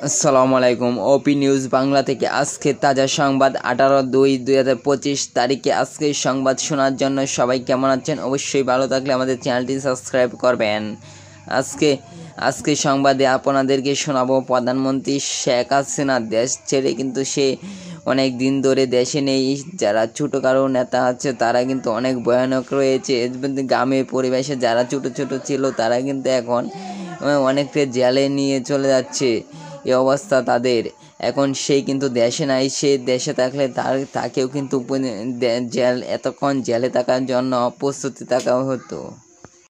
আসসালামু আলাইকুম। ওপি নিউজ বাংলা থেকে আজকে তাজা সংবাদ 18/2/2025 তারিখে আজকে সংবাদ শোনার জন্য সবাই কেমন আছেন? অবশ্যই ভালো থাকলে আমাদের চ্যানেলটি সাবস্ক্রাইব করবেন। আজকে সংবাদে আপনাদেরকে শোনাবো প্রধানমন্ত্রী শেখ হাসিনা দেশ ছেড়ে কিন্তু সে অনেক দিন ধরে দেশে নেই। যারা ছোটোখাটো নেতা আছে তারা কিন্তু অনেক ভয়ানক রয়েছে। গ্রামের পরিবেশে যারা ছোটো ছিল তারা কিন্তু এখন অনেকটা জেলে নিয়ে চলে যাচ্ছে। এ অবস্থা তাদের। এখন সে কিন্তু দেশে নাই। সে দেশে থাকলে তাকেও কিন্তু এতক্ষণ জেলে থাকার জন্য প্রস্তুতি থাকা হতো।